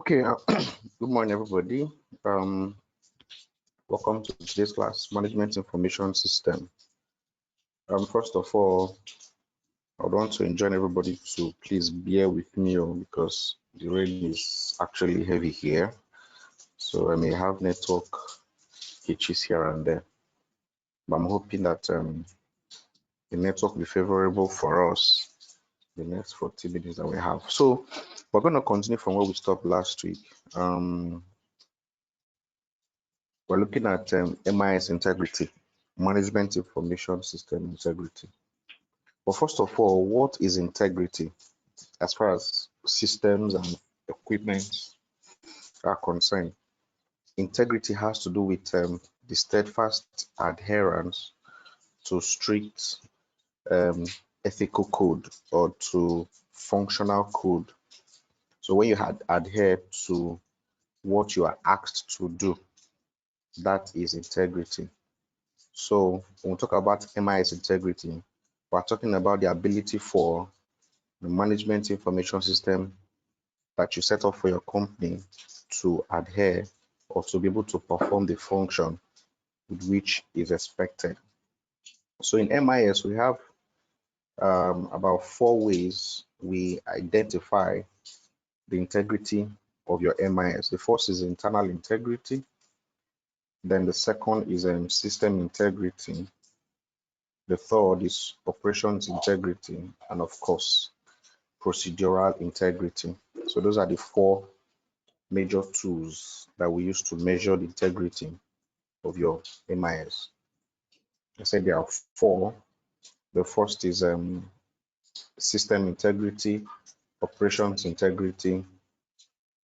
Okay, good morning, everybody. Welcome to today's class, Management Information System. First of all, I would want to enjoin everybody to please bear with me because the rain is actually heavy here. So I may have network hitches here and there. But I'm hoping that the network will be favorable for us the next 40 minutes that we have. So we're going to continue from where we stopped last week. We're looking at MIS integrity, Management Information System integrity. But first of all, what is integrity as far as systems and equipment are concerned? Integrity has to do with the steadfast adherence to strict ethical code or to functional code. So when you adhere to what you are asked to do, that is integrity. So when we talk about MIS integrity, we're talking about the ability for the management information system that you set up for your company to adhere or to be able to perform the function with which is expected. So in MIS, we have about 4 ways we identify the integrity of your MIS. The first is internal integrity. Then the second is system integrity. The third is operations integrity, and of course, procedural integrity. So those are the 4 major tools that we use to measure the integrity of your MIS. I said there are 4. The first is system integrity, operations integrity,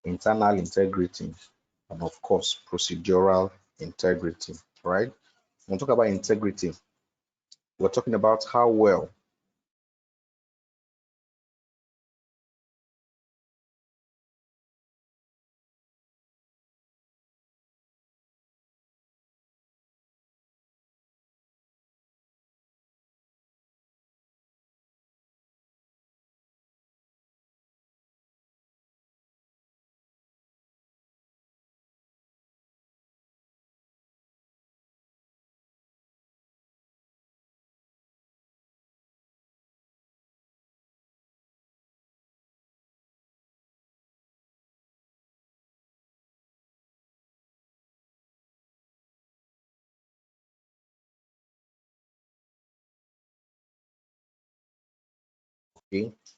internal integrity, and of course, procedural integrity, right? When we talk about integrity, we're talking about how well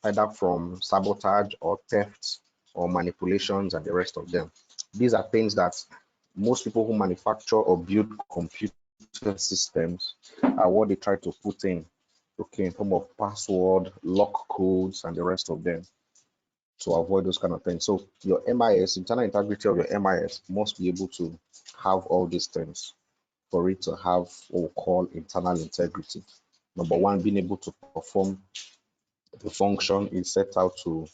either from sabotage or theft or manipulations and the rest of them. These are things that most people who manufacture or build computer systems are what they try to put in, okay, in form of password, lock codes, and the rest of them to avoid those kind of things. So your MIS, internal integrity of your MIS, must be able to have all these things for it to have what we call internal integrity. Number one, being able to perform the function is set out to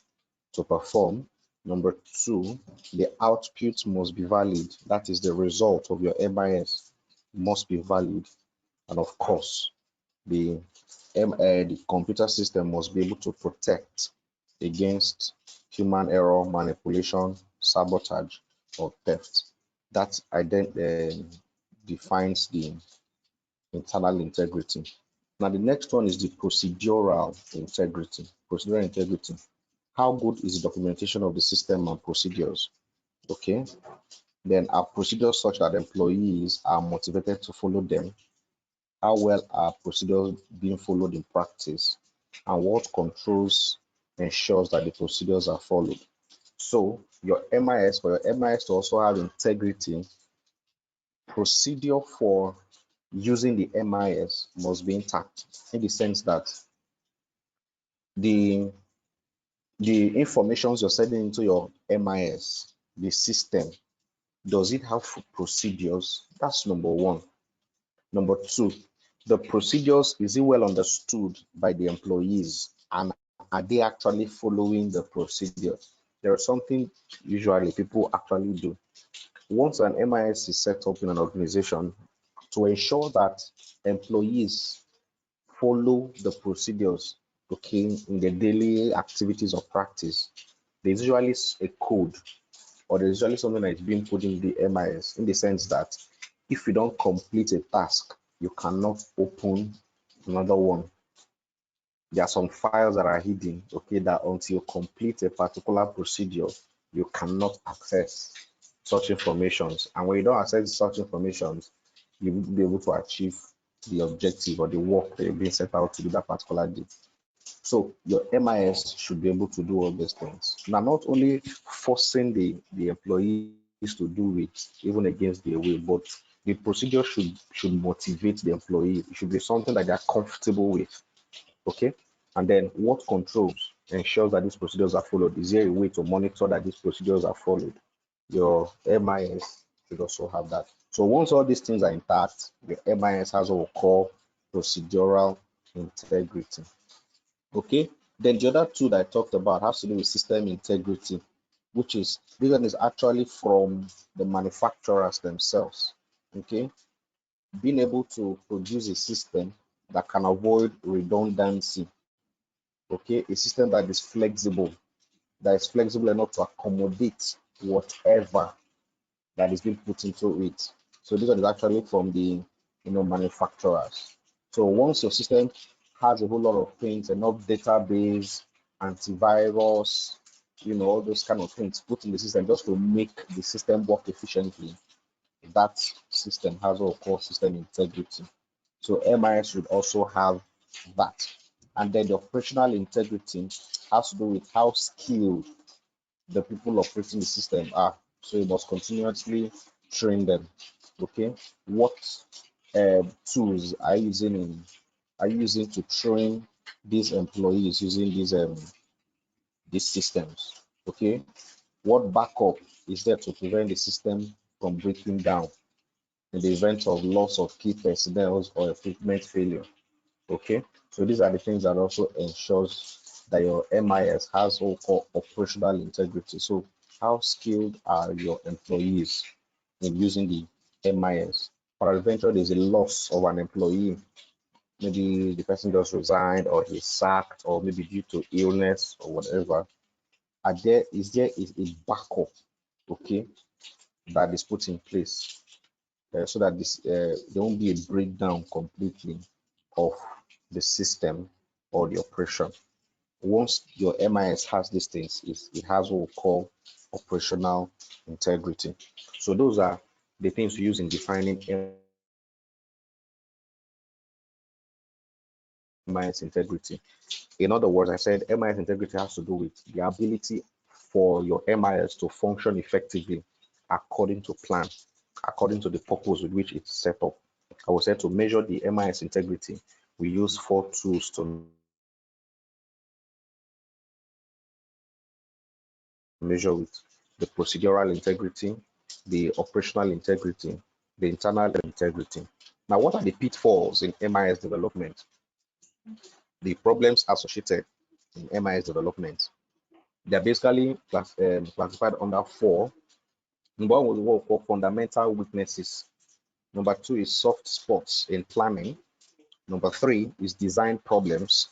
perform. Number 2, the output must be valid. That is the result of your MIS must be valid. And of course, the computer system must be able to protect against human error, manipulation, sabotage, or theft. That defines the internal integrity. Now, the next one is the procedural integrity. Procedural integrity. How good is the documentation of the system and procedures? Okay. Then are procedures such that employees are motivated to follow them? How well are procedures being followed in practice? And what controls ensures that the procedures are followed? So your MIS, for your MIS to also have integrity, procedure for using the MIS must be intact in the sense that the informations you're sending into your MIS, the system, does it have procedures? That's number 1. Number 2, the procedures, is it well understood by the employees, and are they actually following the procedures? There is something usually people actually do. Once an MIS is set up in an organization, to ensure that employees follow the procedures, okay, in the daily activities of practice, there's usually a code or there's usually something that is being put in the MIS, in the sense that if you don't complete a task, you cannot open another one. There are some files that are hidden, okay, that until you complete a particular procedure, you cannot access such informations. And when you don't access such informations, you will be able to achieve the objective or the work that you've been set out to do that particular day. So your MIS should be able to do all these things. Now, not only forcing the employees to do it, even against their will, but the procedure should motivate the employee. It should be something that they're comfortable with. Okay. And then what controls ensures that these procedures are followed? Is there a way to monitor that these procedures are followed? Your MIS should also have that. So once all these things are intact, your MIS has what we call procedural integrity. Okay. Then the other two that I talked about has to do with system integrity, which is this one is actually from the manufacturers themselves. Okay. Being able to produce a system that can avoid redundancy. Okay, a system that is flexible enough to accommodate whatever that is being put into it. So this one is actually from the manufacturers. So once your system has a whole lot of things, enough database, antivirus, all those kind of things put in the system just to make the system work efficiently, that system has what we call system integrity. So MIS should also have that. And then the operational integrity has to do with how skilled the people operating the system are. So you must continuously train them. Okay, what tools are you using to train these employees using these systems? Okay, what backup is there to prevent the system from breaking down in the event of loss of key personnel or equipment failure? Okay, so these are the things that also ensures that your MIS has what we call operational integrity. So how skilled are your employees in using the MIS? Peradventure, there's a loss of an employee. Maybe the person just resigned, or he's sacked, or maybe due to illness or whatever. Is there a backup, okay, that is put in place so that there won't be a breakdown completely of the system or the operation? Once your MIS has these things, it has what we call operational integrity. So those are the things we use in defining MIS integrity. In other words, I said MIS integrity has to do with the ability for your MIS to function effectively according to plan, according to the purpose with which it's set up. I will say to measure the MIS integrity, we use 4 tools to measure with: the procedural integrity, the operational integrity, the internal integrity. Now, what are the pitfalls in MIS development? The problems associated in MIS development. They're basically classified under 4. Number 1 was what we call fundamental weaknesses. Number 2 is soft spots in planning. Number 3 is design problems.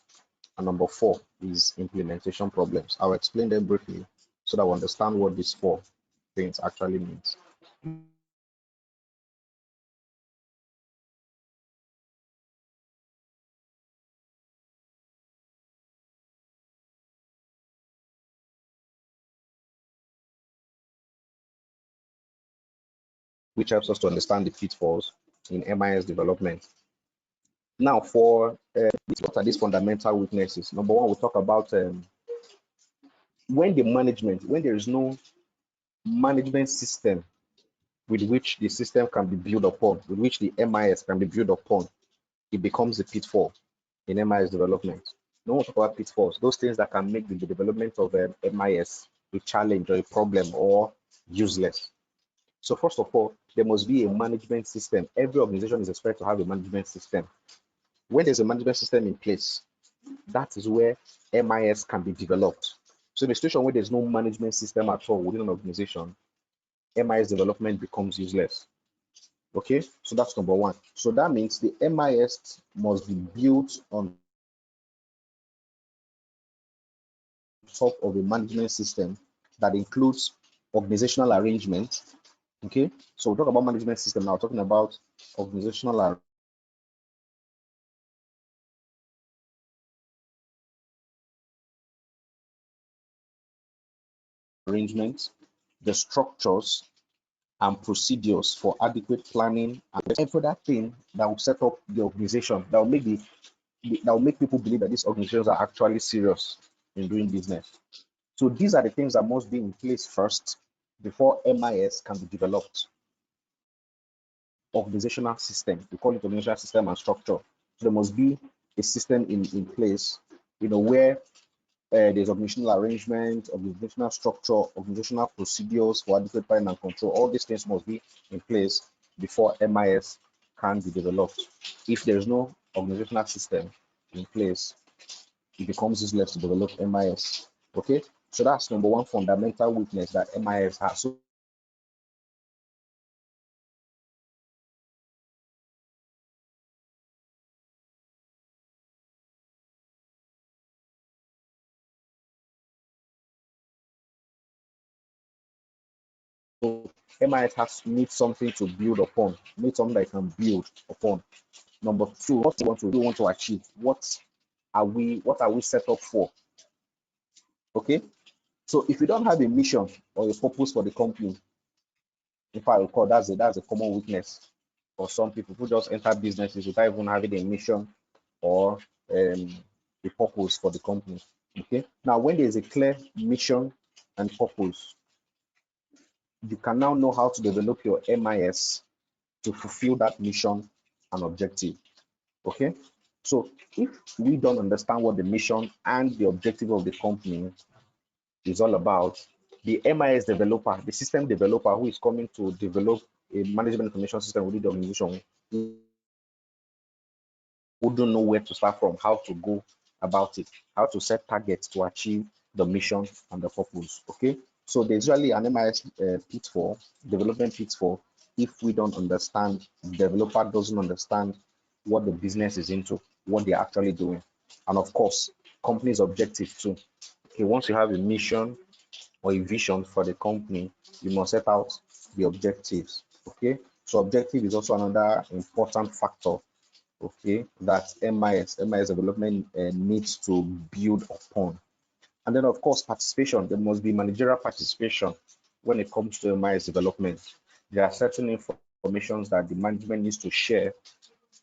And number 4 is implementation problems. I'll explain them briefly so that we understand what these 4 things actually means. Which helps us to understand the pitfalls in MIS development. Now, for what are these fundamental weaknesses? Number 1, we talk about when there is no management system with which the system can be built upon, with which the MIS can be built upon, it becomes a pitfall in MIS development. No one talk about pitfalls, those things that can make the development of MIS a challenge or a problem or useless. So first of all, there must be a management system. Every organization is expected to have a management system. When there's a management system in place, that is where MIS can be developed. So in a situation where there's no management system at all within an organization, MIS development becomes useless. Okay, so that's number 1. So that means the MIS must be built on top of a management system that includes organizational arrangement. Okay, so we'll talk about management system now, talking about organizational arrangement, the structures and procedures for adequate planning, and every other thing that will set up the organization that will make that will make people believe that these organizations are actually serious in doing business. So these are the things that must be in place first before MIS can be developed. Organizational system, we call it organizational system and structure. So there must be a system in place, where there's organizational arrangement, organizational structure, organizational procedures for adequate planning and control. All these things must be in place before MIS can be developed. If there's no organizational system in place, it becomes useless to develop MIS. Okay, so that's number one fundamental weakness that MIS has. So MIS needs something to build upon, needs something that it can build upon. Number two, what do we want to achieve? What are we set up for? Okay, so if you don't have a mission or a purpose for the company, if I recall, that's a common weakness for some people who just enter businesses without even having a mission or a purpose for the company. Okay, now when there's a clear mission and purpose, you can now know how to develop your MIS to fulfill that mission and objective. Okay, so if we don't understand what the mission and the objective of the company is all about, the MIS developer, the system developer who is coming to develop a management information system within the organization, wouldn't know where to start from, how to go about it, how to set targets to achieve the mission and the purpose. Okay, so there's usually an MIS pitfall, development pitfall, if we don't understand, the developer doesn't understand what the business is into, what they're actually doing, and of course, company's objective too. Okay, once you have a mission or a vision for the company, you must set out the objectives. Okay, so objective is also another important factor, okay, that MIS development needs to build upon. And then of course participation, there must be managerial participation when it comes to MIS development. There are certain informations that the management needs to share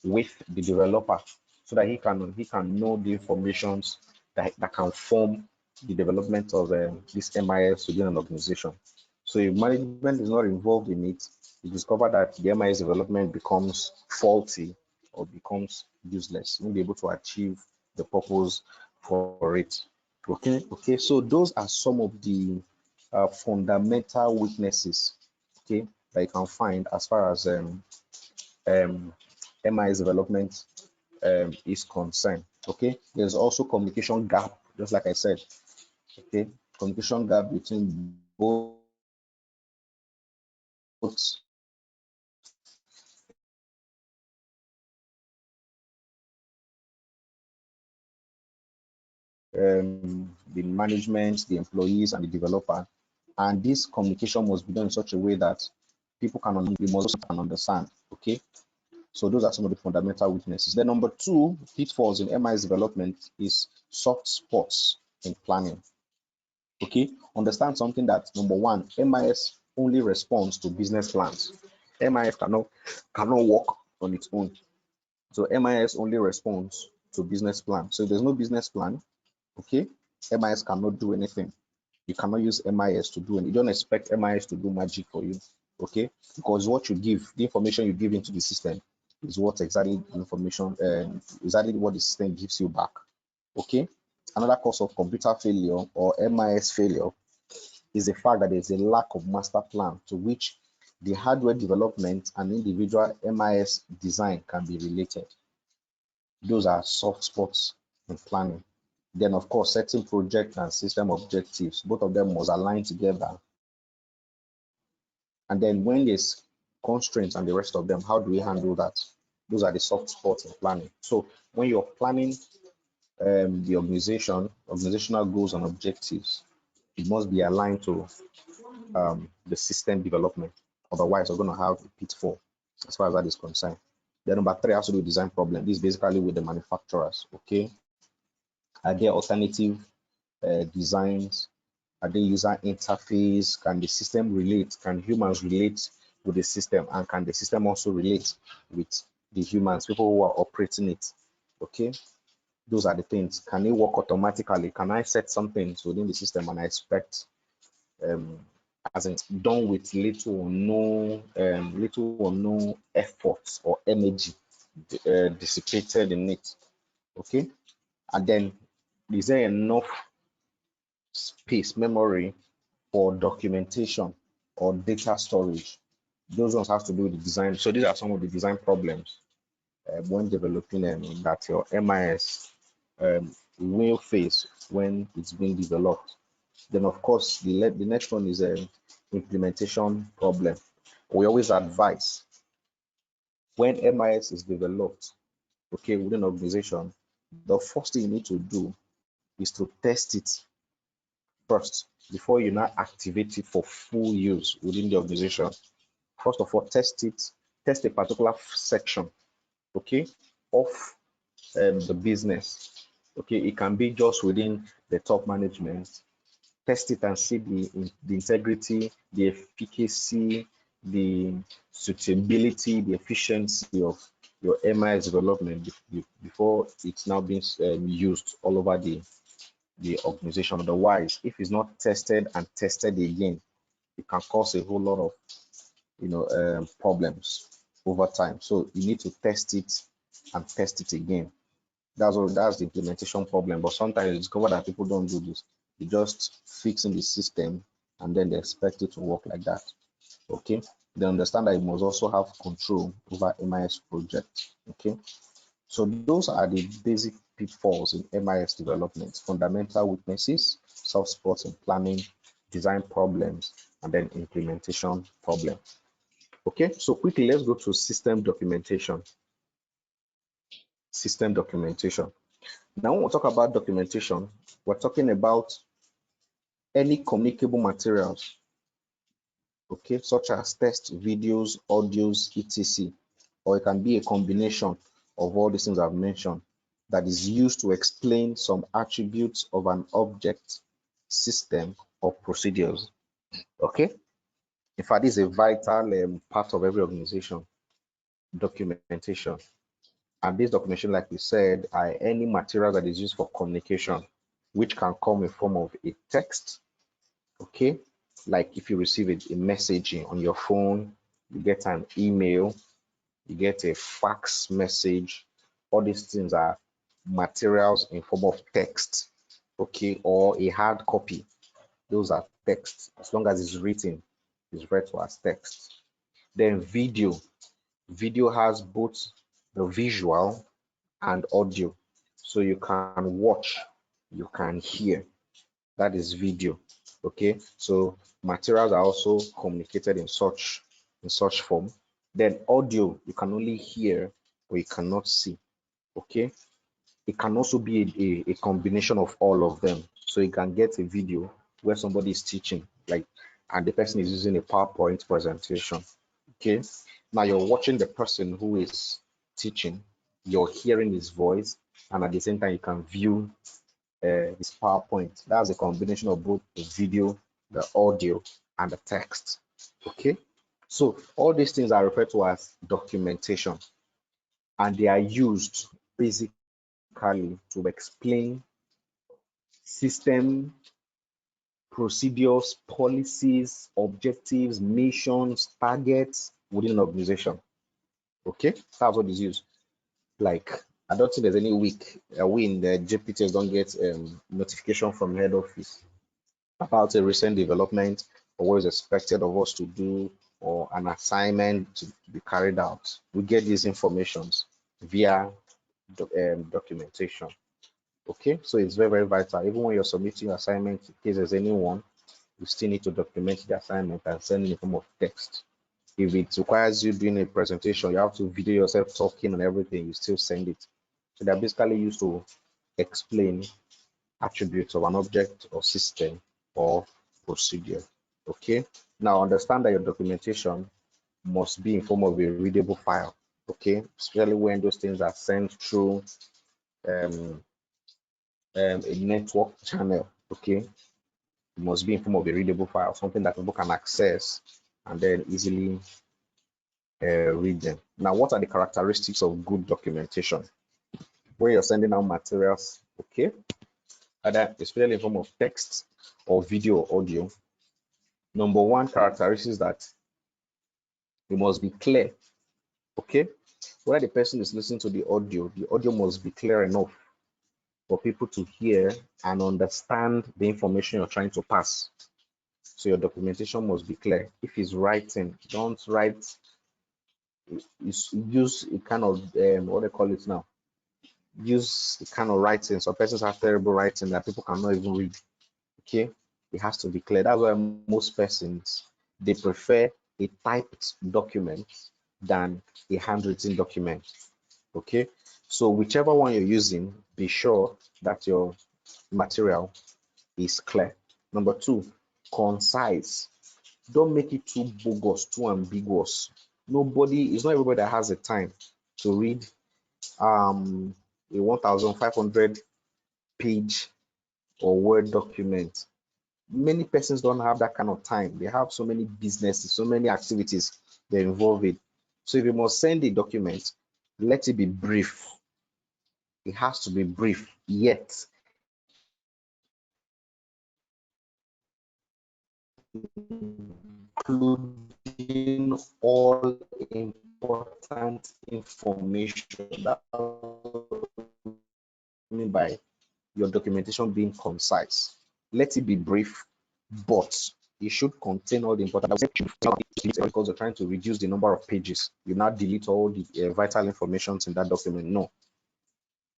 with the developer so that he can know the informations that can form the development of this MIS within an organization. So if management is not involved in it, you discover that the MIS development becomes faulty or becomes useless. You won't be able to achieve the purpose for it. Okay. So those are some of the fundamental weaknesses, okay, that you can find as far as MIS development is concerned. Okay, there's also communication gap, just like I said. Okay, communication gap between both the management, the employees, and the developer. And this communication must be done in such a way that people can understand. Okay, so those are some of the fundamental weaknesses. Then number two, pitfalls in MIS development is soft spots in planning. Okay, understand something that number one, MIS only responds to business plans. MIS cannot work on its own. So MIS only responds to business plan. So if there's no business plan, okay, MIS cannot do anything. You cannot use MIS to do anything. You don't expect MIS to do magic for you, okay? Because what you give, the information you give into the system is what exactly information, exactly what the system gives you back, okay? Another cause of computer failure or MIS failure is the fact that there's a lack of master plan to which the hardware development and individual MIS design can be related. Those are soft spots in planning. Then, of course, setting project and system objectives, both of them must align together. And then when there's constraints and the rest of them, how do we handle that? Those are the soft spots in planning. So when you're planning the organizational goals and objectives, it must be aligned to the system development. Otherwise, we're going to have a pitfall as far as that is concerned. Then number 3 has to do with design problem. This is basically with the manufacturers. Okay, are there alternative designs? Are there user interface? Can the system relate? Can humans relate with the system? And can the system also relate with the humans, people who are operating it? Okay, those are the things. Can it work automatically? Can I set some things within the system and I expect as in done with little or no effort or energy dissipated in it? Okay, and then is there enough space, memory for documentation or data storage? Those ones have to do with the design. So these are some of the design problems when developing that your MIS will face when it's being developed. Then of course the next one is an implementation problem. We always advise when MIS is developed, okay, within an organization, the first thing you need to do is to test it first before you now activate it for full use within the organization. First of all, test a particular section, okay, of the business. Okay, it can be just within the top management. Test it and see the integrity, the efficacy, the suitability, the efficiency of your MIS development before it's now being used all over the organization. Otherwise, if it's not tested and tested again, it can cause a whole lot of problems over time. So you need to test it and test it again. That's the implementation problem. But sometimes you discover that people don't do this. You just fix in the system and then they expect it to work like that. Okay. They understand that you must also have control over MIS project. Okay. So those are the basic pitfalls in MIS development: fundamental weaknesses, soft spots in planning, design problems, and then implementation problems. Okay, so quickly let's go to system documentation. System documentation. Now, when we talk about documentation, we're talking about any communicable materials, okay, such as text, videos, audios, etc. Or it can be a combination of all these things I've mentioned that is used to explain some attributes of an object, system, or procedures. Okay, in fact, this is a vital part of every organization: documentation. And this documentation, like we said, are any material that is used for communication, which can come in form of a text, okay? Like if you receive a message on your phone, you get an email, you get a fax message. All these things are materials in form of text, okay? Or a hard copy. Those are text. As long as it's written, it's read to as text. Then video. Video has both the visual and audio. So you can watch, you can hear. That is video. Okay. So materials are also communicated in such form. Then audio, you can only hear or you cannot see. Okay. It can also be a combination of all of them. So you can get a video where somebody is teaching, like, and the person is using a PowerPoint presentation. Okay. Now you're watching the person who is teaching, you're hearing his voice, and at the same time you can view his PowerPoint. That's a combination of both the video, the audio, and the text. Okay. So all these things are referred to as documentation, and they are used basically to explain system, procedures, policies, objectives, missions, targets within an organization. Okay, that's what is used. Like, I don't think there's any week we in the JPTs don't get notification from head office about a recent development or what is expected of us to do or an assignment to be carried out. We get these informations via documentation. Okay, so it's very, very vital. Even when you're submitting your assignment, in case there's anyone, you still need to document the assignment and send in a form of text. If it requires you doing a presentation, you have to video yourself talking and everything, you still send it. So they're basically used to explain attributes of an object or system or procedure. Okay. Now understand that your documentation must be in form of a readable file. Okay, especially when those things are sent through um, a network channel. Okay, it must be in form of a readable file, something that people can access and then easily read them. Now, what are the characteristics of good documentation? When you're sending out materials, okay, either especially in form of text or video or audio, number one characteristic is that it must be clear. Okay, whether the person is listening to the audio must be clear enough for people to hear and understand the information you're trying to pass. So your documentation must be clear. If it's writing, don't write, use a kind of what they call it now. Use a kind of writing. Some persons have terrible writing that people cannot even read. Okay, it has to be clear. That's why most persons they prefer a typed document than a handwritten document. Okay, so whichever one you're using, be sure that your material is clear. Number two, concise. Don't make it too bogus, too ambiguous. It's not everybody that has the time to read a 1,500 page or word document. Many persons don't have that kind of time. They have so many businesses, so many activities they're involved in. So if you must send a document, let it be brief. It has to be brief, yet including all important information. That's what I mean by your documentation being concise. Let it be brief, but it should contain all the important because you're trying to reduce the number of pages. You now delete all the vital information in that document. No.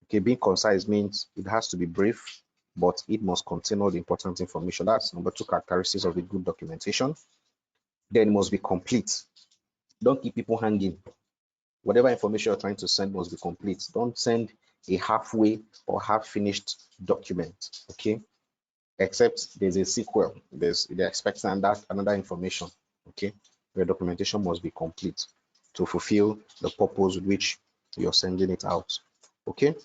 Okay, being concise means it has to be brief, but it must contain all the important information. That's number two characteristics of a good documentation. Then it must be complete. Don't keep people hanging. Whatever information you're trying to send must be complete. Don't send a halfway or half finished document. Okay, except there's a sequel. They're expecting another information. Okay, your documentation must be complete to fulfill the purpose with which you're sending it out. Okay,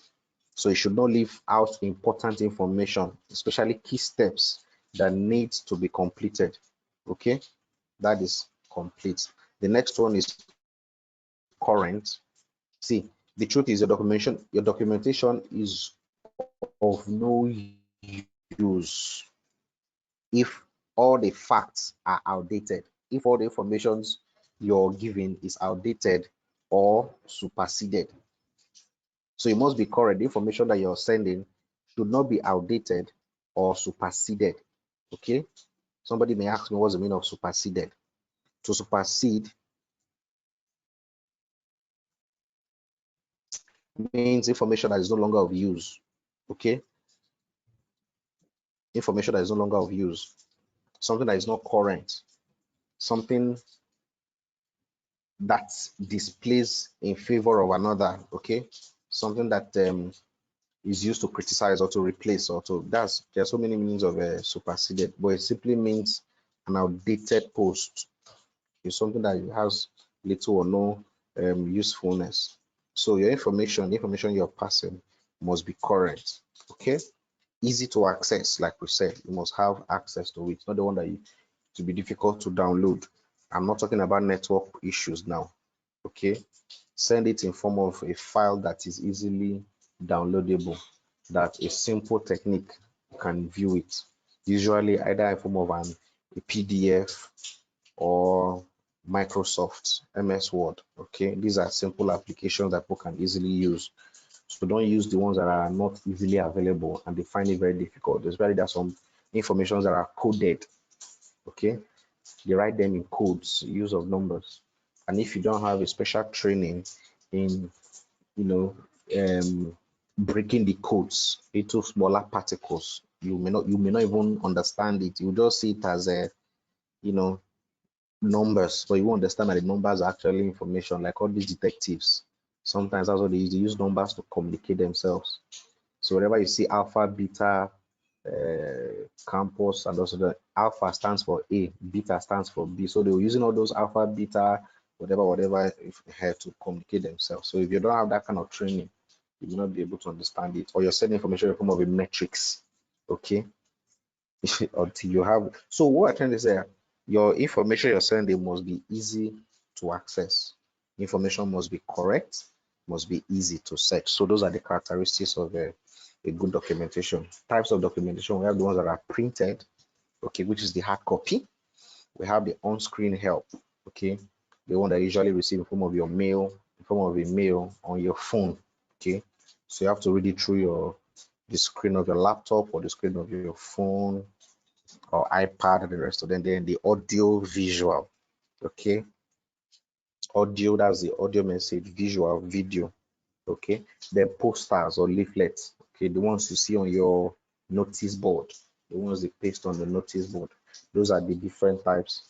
so you should not leave out important information, especially key steps that need to be completed. Okay, that is complete. The next one is current. See, the truth is your documentation is of no use if all the facts are outdated, if all the informations you're giving is outdated or superseded. So it must be current. The information that you're sending should not be outdated or superseded. Okay. Somebody may ask me what's the meaning of superseded. To supersede means information that is no longer of use. Okay. Information that is no longer of use. Something that is not current. Something that displays in favor of another. Okay. Something that is used to criticize or to replace or to there's so many meanings of superseded, but it simply means an outdated post. Is something that has little or no usefulness. So your information, the information you're passing must be current. Okay, easy to access, like we said, you must have access to it, not the one that to be difficult to download. I'm not talking about network issues now. Okay, send it in form of a file that is easily downloadable, that a simple technique can view it, usually either in form of a PDF or Microsoft MS Word. Okay, these are simple applications that people can easily use. So don't use the ones that are not easily available and they find it very difficult. Especially there are some informations that are coded. Okay, they write them in codes, use of numbers. And if you don't have a special training in, you know, breaking the codes into smaller particles, you may not even understand it. You just see it as a, you know, numbers, but you won't understand that the numbers are actually information. Like all these detectives, sometimes that's what they use. They use numbers to communicate themselves. So whenever you see alpha, beta, campus, and also the alpha stands for A, beta stands for B. So they were using all those alpha, beta, whatever here to communicate themselves. So if you don't have that kind of training, you will not be able to understand it, or you're sending information in the form of a matrix. Okay. Until you have, so what I'm trying to say, your information you're sending must be easy to access. Information must be correct, must be easy to search. So those are the characteristics of a good documentation. Types of documentation, we have the ones that are printed, okay, which is the hard copy. We have the on-screen help, okay, the one that you usually receive in form of your mail, in form of a mail on your phone, okay. So you have to read it through the screen of your laptop or the screen of your phone or iPad and the rest of them. Then the audio visual, okay. Audio, that's the audio message, visual, video, okay. Then posters or leaflets, okay, the ones you see on your notice board, the ones they paste on the notice board. Those are the different types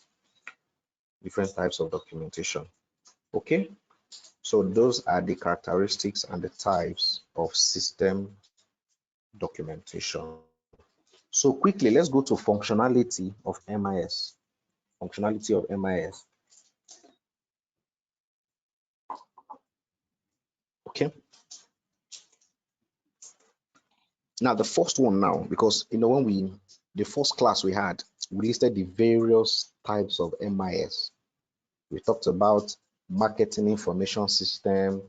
of documentation, okay. So those are the characteristics and the types of system documentation. So quickly, let's go to functionality of MIS. Functionality of MIS. Okay. Now the first one now, because when the first class we had, we listed the various types of MIS. We talked about marketing information system,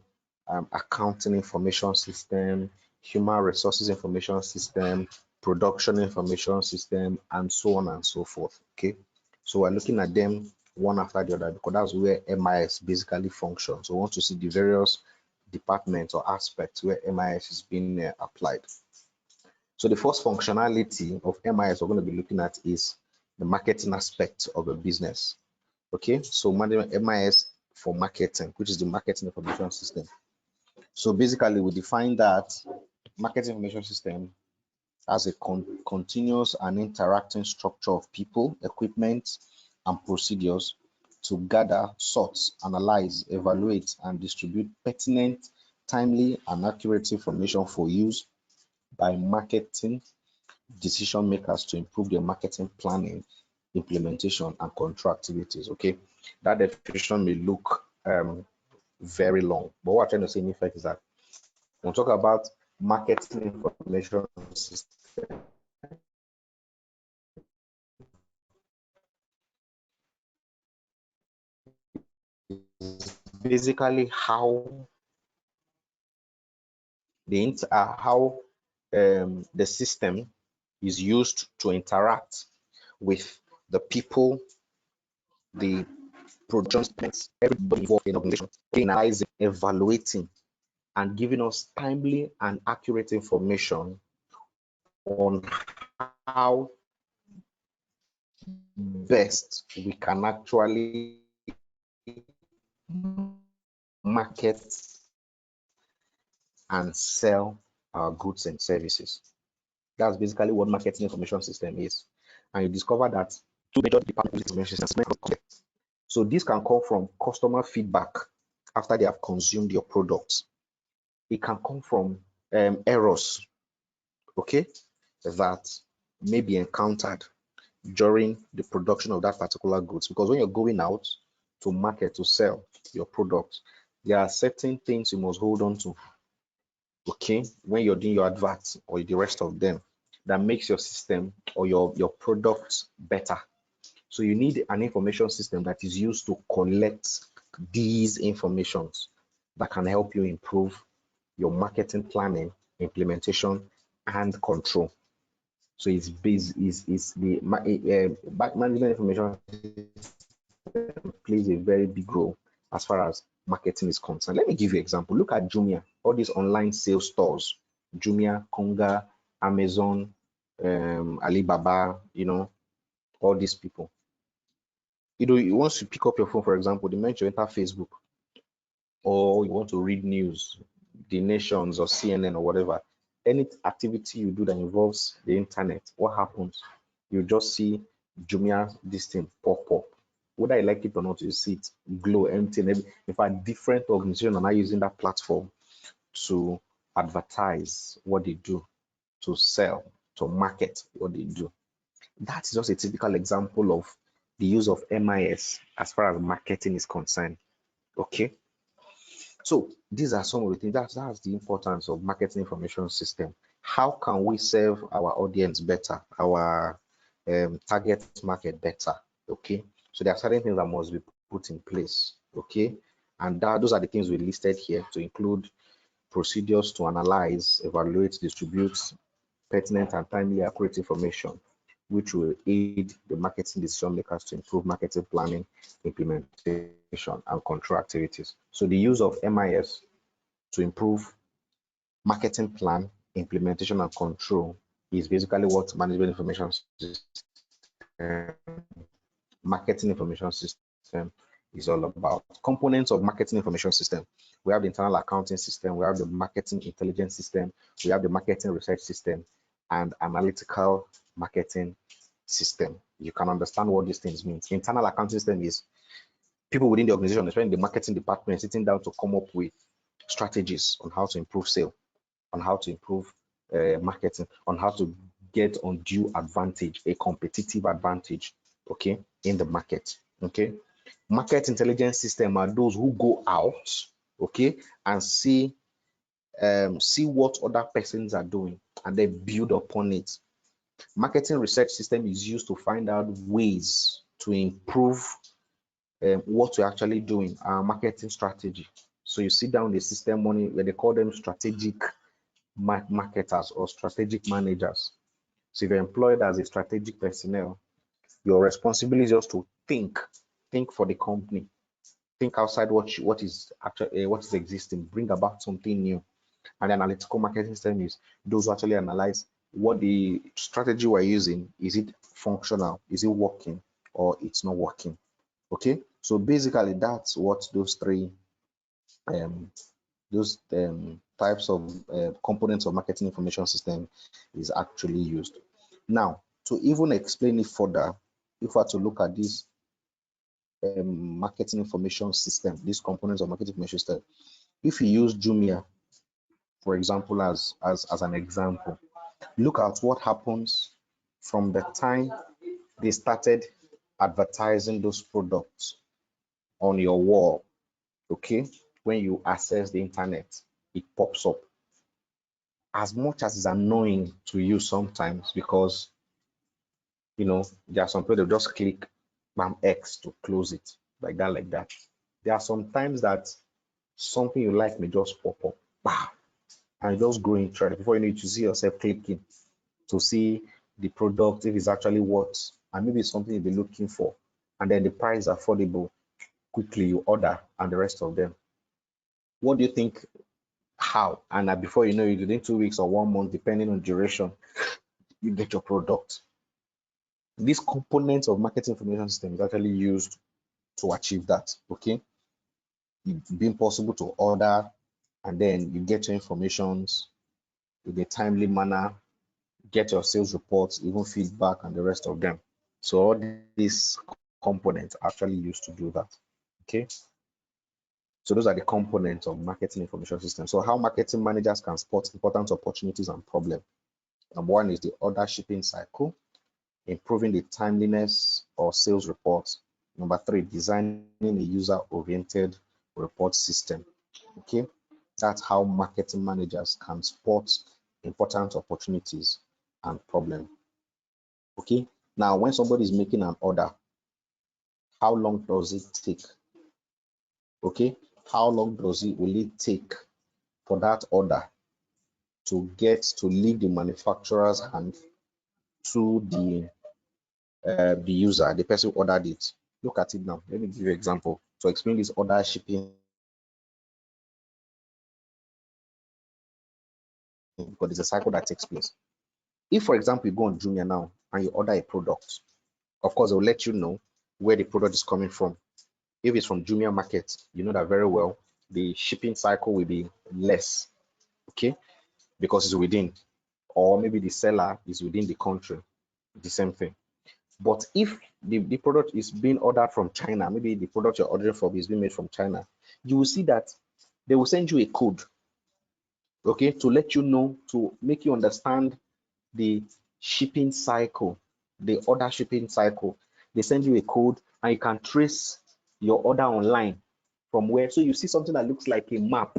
accounting information system, human resources information system, production information system, and so on and so forth. Okay, so we're looking at them one after the other because that's where MIS basically functions. So we want to see the various departments or aspects where MIS is being applied. So the first functionality of MIS we're going to be looking at is the marketing aspect of a business. Okay, so MIS for marketing, which is the marketing information system. So basically, we define that marketing information system as a continuous and interacting structure of people, equipment, and procedures to gather, sort, analyze, evaluate, and distribute pertinent, timely, and accurate information for use by marketing decision makers to improve their marketing planning, implementation, and control activities. Okay, that definition may look very long, but what I'm trying to say in effect is that when we talk about marketing information system, is basically how the system is used to interact with the people, the production, everybody involved in the organization, analyzing, evaluating, and giving us timely and accurate information on how best we can actually market and sell our goods and services. That's basically what marketing information system is. And you discover that two major departments of information systems. So this can come from customer feedback after they have consumed your products. It can come from errors, okay, that may be encountered during the production of that particular goods. Because when you're going out to market to sell your products, there are certain things you must hold on to, okay, when you're doing your adverts or the rest of them, that makes your system or your products better. So you need an information system that is used to collect these informations that can help you improve your marketing planning, implementation, and control. So it's based is the management information plays a very big role as far as marketing is concerned. Let me give you an example. Look at Jumia, all these online sales stores, Jumia, Konga, Amazon, Alibaba, all these people. You want to pick up your phone, for example, the moment you enter Facebook, or you want to read news, the Nations or CNN or whatever, any activity you do that involves the internet, what happens? You just see Jumia, this thing pop up. Whether I like it or not, you see it glow, empty. In fact, different organizations are now using that platform to advertise what they do, to sell, to market what they do. That's just a typical example of the use of MIS as far as marketing is concerned. Okay. So these are some of the things. That's the importance of marketing information system. How can we serve our audience better, our target market better? Okay. So there are certain things that must be put in place. Okay. And those are the things we listed here, to include procedures to analyze, evaluate, distribute pertinent and timely accurate information, which will aid the marketing decision makers to improve marketing planning, implementation, and control activities. So the use of MIS to improve marketing plan, implementation, and control is basically what management information system, marketing information system is all about. Components of marketing information system: we have the internal accounting system, we have the marketing intelligence system, we have the marketing research system, and analytical marketing system. You can understand what these things mean. Internal accounting system is people within the organization, especially the marketing department, sitting down to come up with strategies on how to improve sale, on how to improve marketing, on how to get undue advantage, a competitive advantage, okay, in the market. Okay. Market intelligence system are those who go out, okay, and see what other persons are doing and then build upon it. Marketing research system is used to find out ways to improve what you're actually doing, our marketing strategy. So you sit down the system money where they call them strategic marketers or strategic managers. So if you're employed as a strategic personnel, your responsibility is just to think for the company, think outside what is actually what is existing, bring about something new. And the analytical marketing system is those who actually analyze what the strategy we're using, is it functional, is it working, or it's not working. Okay, so basically that's what those three types of components of marketing information system is actually used. Now, to even explain it further, if we are to look at this marketing information system, these components of marketing information system, if you use Jumia, for example, as an example, look at what happens from the time they started advertising those products on your wall. Okay, when you access the internet, it pops up. As much as it's annoying to you sometimes, because you know there are some people that just click bam X to close it, like that. There are some times that something you like may just pop up, bam, and just grow interest. Before you know it, you see yourself clicking to see the product, if it's actually what, and maybe it's something you've been looking for, and then the price is affordable. Quickly you order, and the rest of them. What do you think? How? And before you know it, within 2 weeks or 1 month, depending on duration, you get your product. These components of marketing information system is actually used to achieve that. Okay, it's being possible to order, and then you get your informations in a timely manner, get your sales reports, even feedback, and the rest of them. So all these components are actually used to do that. Okay, so those are the components of marketing information system. So how marketing managers can spot important opportunities and problems. Number one is the order shipping cycle, improving the timeliness of sales reports. Number three, designing a user-oriented report system. Okay, that's how marketing managers can spot important opportunities and problems. Okay, now when somebody is making an order, how long does it take? Okay, how long will it take for that order to leave the manufacturer's hand to the user, the person who ordered it? Look at it now. Let me give you an example to explain this order shipping, because it's a cycle that takes place. If, for example, you go on Jumia now and you order a product, of course, it will let you know where the product is coming from. If it's from Jumia market, you know that very well, the shipping cycle will be less, okay, because it's within, or maybe the seller is within the country, the same thing. But if the product is being ordered from China, maybe the product you're ordering from is being made from China, you will see that they will send you a code, okay, to let you know, to make you understand the shipping cycle, the order shipping cycle. They send you a code and you can trace your order online from where. So you see something that looks like a map,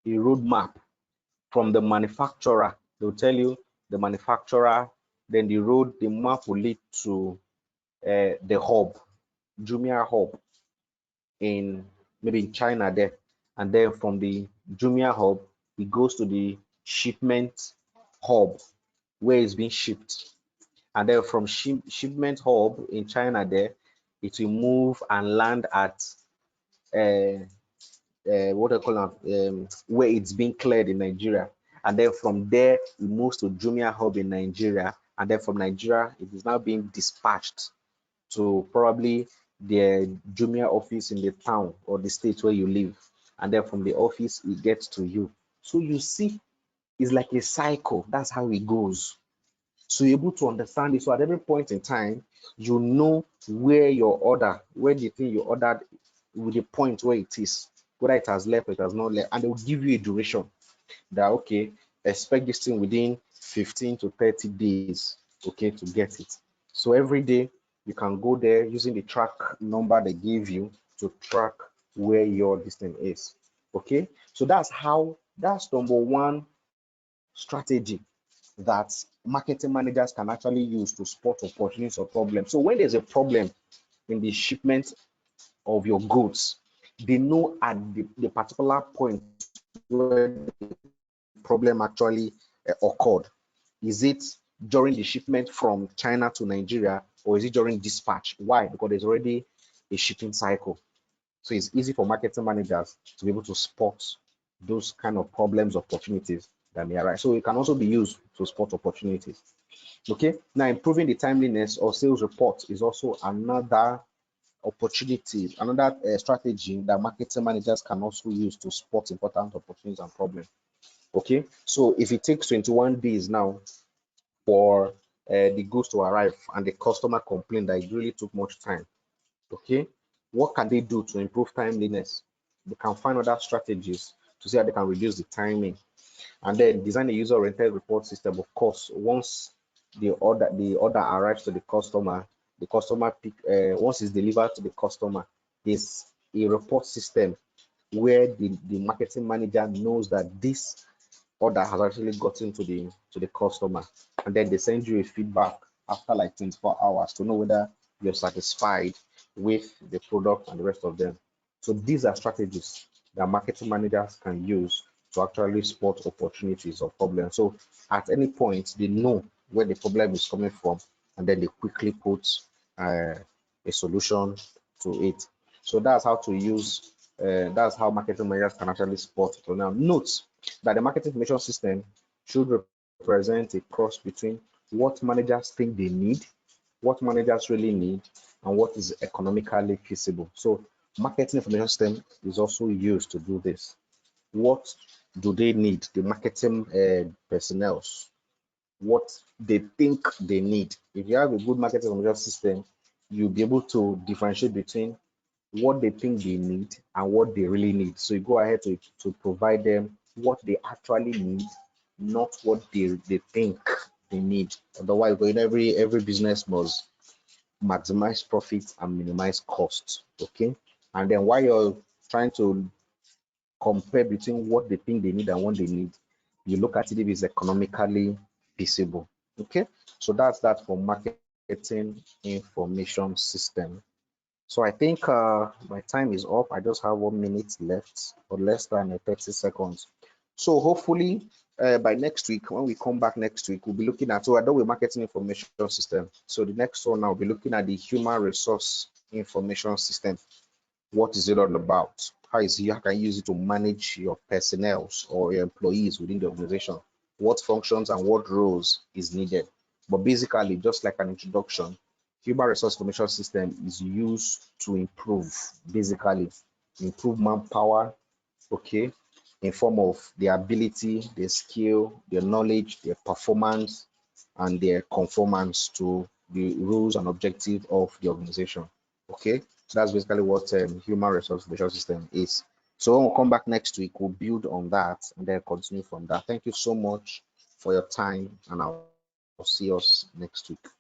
a road map from the manufacturer. They'll tell you the manufacturer, then the road, the map will lead to the hub, Jumia hub in maybe in China there. And then from the Jumia hub, it goes to the shipment hub where it's being shipped. And then from shipment hub in China there, it will move and land at uh, what I call where it's being cleared in Nigeria. And then from there, it moves to Jumia hub in Nigeria. And then from Nigeria, it is now being dispatched to probably the Jumia office in the town or the state where you live. And then from the office, it gets to you. So you see, it's like a cycle. That's how it goes. So you're able to understand it. So at every point in time, you know where your order, where the thing you ordered, with the point where it is, whether it has left or it has not left, and they will give you a duration that okay, expect this thing within 15 to 30 days, okay, to get it. So every day you can go there using the track number they give you to track where your distance is. Okay, so that's number one strategy that marketing managers can actually use to spot opportunities or problems. So when there's a problem in the shipment of your goods, they know at the particular point where the problem actually occurred. Is it during the shipment from China to Nigeria, or is it during dispatch? Why? Because there's already a shipping cycle. So it's easy for marketing managers to be able to spot those kind of problems, opportunities that may arise. So it can also be used to spot opportunities. Okay. Now, improving the timeliness of sales reports is also another opportunity, another strategy that marketing managers can also use to spot important opportunities and problems. Okay. So if it takes 21 days now for the goods to arrive and the customer complained that it really took much time, okay, what can they do to improve timeliness? They can find other strategies to see how they can reduce the timing, and then design a user-oriented report system. Of course, once the order arrives to the customer pick once it's delivered to the customer, there's a report system where the marketing manager knows that this order has actually gotten to the customer, and then they send you a feedback after like 24 hours to know whether you're satisfied with the product and the rest of them. So these are strategies that marketing managers can use to actually spot opportunities or problems. So at any point they know where the problem is coming from, and then they quickly put a solution to it. So that's how to use that's how marketing managers can actually spot it. So now note that the marketing information system should represent a cross between what managers think they need, what managers really need, and what is economically feasible. So marketing information system is also used to do this. What do they need? The marketing personnel, what they think they need. If you have a good marketing information system, you'll be able to differentiate between what they think they need and what they really need. So you go ahead to provide them what they actually need, not what they think they need. Otherwise, going every business must maximize profits and minimize costs. Okay. And then while you're trying to compare between what they think they need and what they need, you look at it if it's economically feasible. Okay. So that's that for marketing information system. So I think my time is up. I just have 1 minute left, or less than 30 seconds. So hopefully by next week, when we come back next week, we'll be looking at, so I know with marketing information system. So the next one, I'll be looking at the human resource information system. What is it all about? How can you use it to manage your personnel or your employees within the organization? What functions and what roles is needed? But basically, just like an introduction, human resource information system is used to basically improve manpower, okay, in form of their ability, their skill, their knowledge, their performance, and their conformance to the rules and objectives of the organization. Okay, so that's basically what human resource information system is. So when we come back next week, we'll build on that and then continue from that. Thank you so much for your time, and I'll see you. I'll see us next week.